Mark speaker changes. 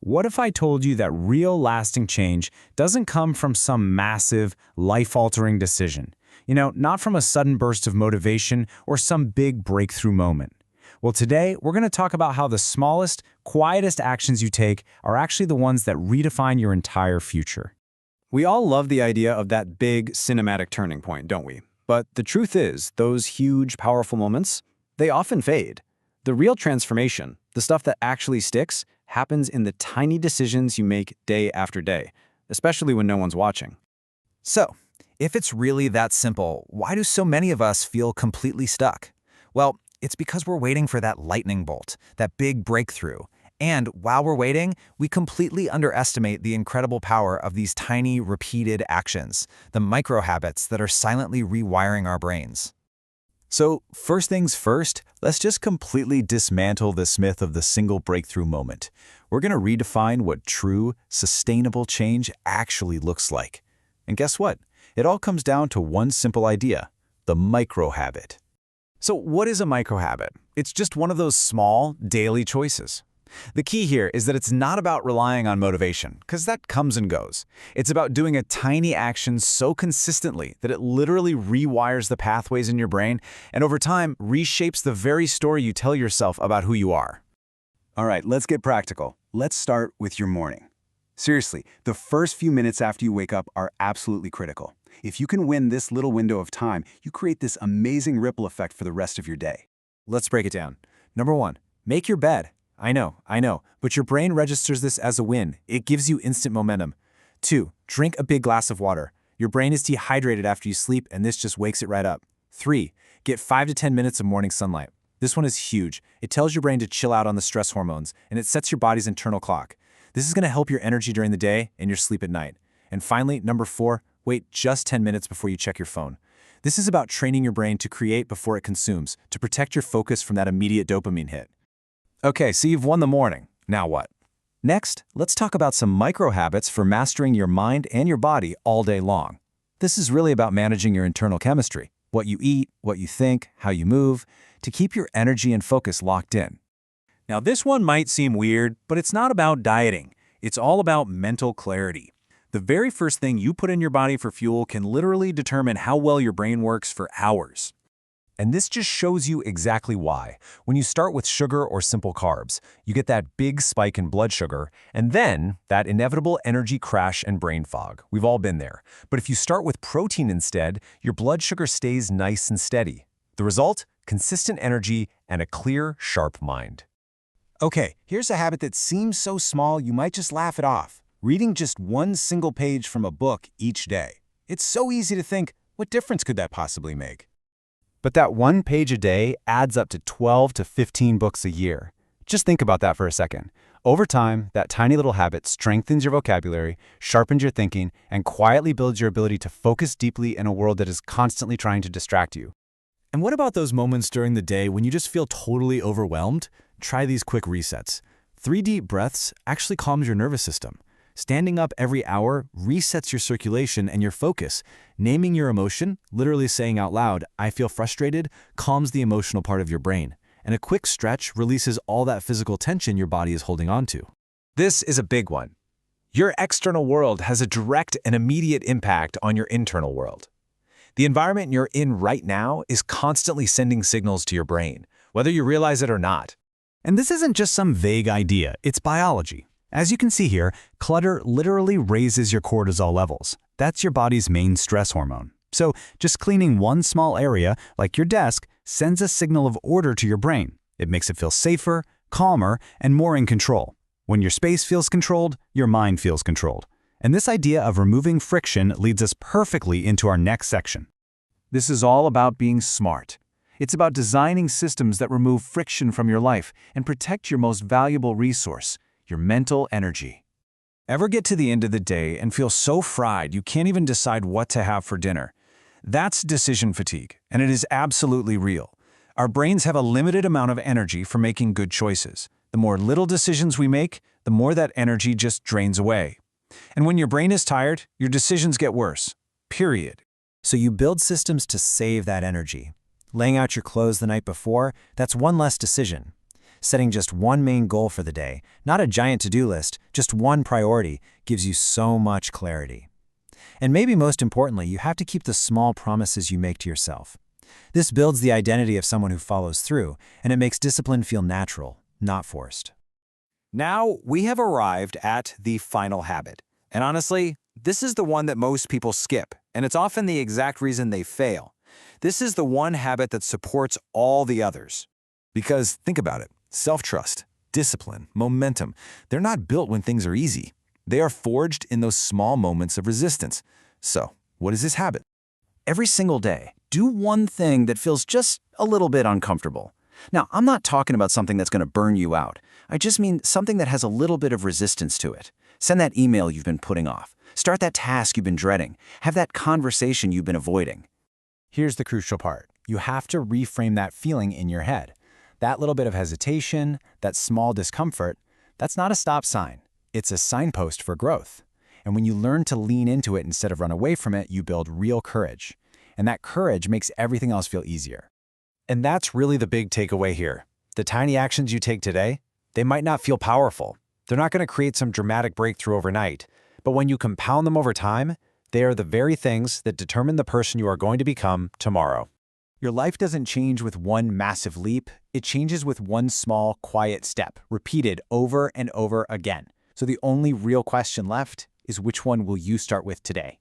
Speaker 1: What if I told you that real lasting change doesn't come from some massive, life-altering decision? Not from a sudden burst of motivation or some big breakthrough moment. Well, today, we're going to talk about how the smallest, quietest actions you take are actually the ones that redefine your entire future.
Speaker 2: We all love the idea of that big cinematic turning point, don't we? But the truth is, those huge, powerful moments, they often fade. The real transformation, the stuff that actually sticks, happens in the tiny decisions you make day after day, especially when no one's watching.
Speaker 3: So, if it's really that simple, why do so many of us feel completely stuck? Well, it's because we're waiting for that lightning bolt, that big breakthrough. And while we're waiting, we completely underestimate the incredible power of these tiny, repeated actions, the micro habits that are silently rewiring our brains.
Speaker 1: So, first things first, let's just completely dismantle this myth of the single breakthrough moment. We're going to redefine what true, sustainable change actually looks like. And guess what? It all comes down to one simple idea: the micro habit. So, what is a micro habit? It's just one of those small, daily choices. The key here is that it's not about relying on motivation, because that comes and goes. It's about doing a tiny action so consistently that it literally rewires the pathways in your brain and over time reshapes the very story you tell yourself about who you are.
Speaker 4: All right, let's get practical. Let's start with your morning. Seriously, the first few minutes after you wake up are absolutely critical. If you can win this little window of time, you create this amazing ripple effect for the rest of your day.
Speaker 1: Let's break it down. Number 1, make your bed. I know, but your brain registers this as a win. It gives you instant momentum. 2, drink a big glass of water. Your brain is dehydrated after you sleep, and this just wakes it right up. 3, get 5 to 10 minutes of morning sunlight. This one is huge. It tells your brain to chill out on the stress hormones, and it sets your body's internal clock. This is going to help your energy during the day and your sleep at night. And finally, number 4, wait just 10 minutes before you check your phone. This is about training your brain to create before it consumes, to protect your focus from that immediate dopamine hit. Okay, so you've won the morning. Now what? Next, let's talk about some micro habits for mastering your mind and your body all day long. This is really about managing your internal chemistry, what you eat, what you think, how you move, to keep your energy and focus locked in. Now, this one might seem weird, but it's not about dieting. It's all about mental clarity. The very first thing you put in your body for fuel can literally determine how well your brain works for hours. And this just shows you exactly why. When you start with sugar or simple carbs, you get that big spike in blood sugar, and then that inevitable energy crash and brain fog. We've all been there. But if you start with protein instead, your blood sugar stays nice and steady. The result? Consistent energy and a clear, sharp mind. Okay, here's a habit that seems so small you might just laugh it off. Reading just one single page from a book each day. It's so easy to think, what difference could that possibly make? But that one page a day adds up to 12 to 15 books a year. Just think about that for a second. Over time, that tiny little habit strengthens your vocabulary, sharpens your thinking, and quietly builds your ability to focus deeply in a world that is constantly trying to distract you. And what about those moments during the day when you just feel totally overwhelmed? Try these quick resets. 3 deep breaths actually calms your nervous system. Standing up every hour resets your circulation and your focus. Naming your emotion, literally saying out loud, "I feel frustrated," calms the emotional part of your brain. And a quick stretch releases all that physical tension your body is holding on to. This is a big one. Your external world has a direct and immediate impact on your internal world. The environment you're in right now is constantly sending signals to your brain, whether you realize it or not. And this isn't just some vague idea, it's biology. As you can see here, clutter literally raises your cortisol levels. That's your body's main stress hormone. So just cleaning one small area, like your desk, sends a signal of order to your brain. It makes it feel safer, calmer, and more in control. When your space feels controlled, your mind feels controlled. And this idea of removing friction leads us perfectly into our next section. This is all about being smart. It's about designing systems that remove friction from your life and protect your most valuable resource, your mental energy. Ever get to the end of the day and feel so fried you can't even decide what to have for dinner? That's decision fatigue, and it is absolutely real. Our brains have a limited amount of energy for making good choices. The more little decisions we make, the more that energy just drains away. And when your brain is tired, your decisions get worse. Period. So you build systems to save that energy. Laying out your clothes the night before, that's one less decision. Setting just one main goal for the day, not a giant to-do list, just one priority, gives you so much clarity. And maybe most importantly, you have to keep the small promises you make to yourself. This builds the identity of someone who follows through, and it makes discipline feel natural, not forced.
Speaker 2: Now, we have arrived at the final habit. And honestly, this is the one that most people skip, and it's often the exact reason they fail. This is the one habit that supports all the others.
Speaker 5: Because think about it, self-trust, discipline, momentum, they're not built when things are easy. They are forged in those small moments of resistance. So, what is this habit?
Speaker 1: Every single day, do one thing that feels just a little bit uncomfortable. Now, I'm not talking about something that's going to burn you out. I just mean something that has a little bit of resistance to it. Send that email you've been putting off. Start that task you've been dreading. Have that conversation you've been avoiding. Here's the crucial part. You have to reframe that feeling in your head. That little bit of hesitation, that small discomfort, that's not a stop sign. It's a signpost for growth. And when you learn to lean into it instead of run away from it, you build real courage. And that courage makes everything else feel easier.
Speaker 2: And that's really the big takeaway here. The tiny actions you take today, they might not feel powerful. They're not going to create some dramatic breakthrough overnight. But when you compound them over time, they are the very things that determine the person you are going to become tomorrow.
Speaker 1: Your life doesn't change with one massive leap. It changes with one small, quiet step, repeated over and over again. So the only real question left is which one will you start with today?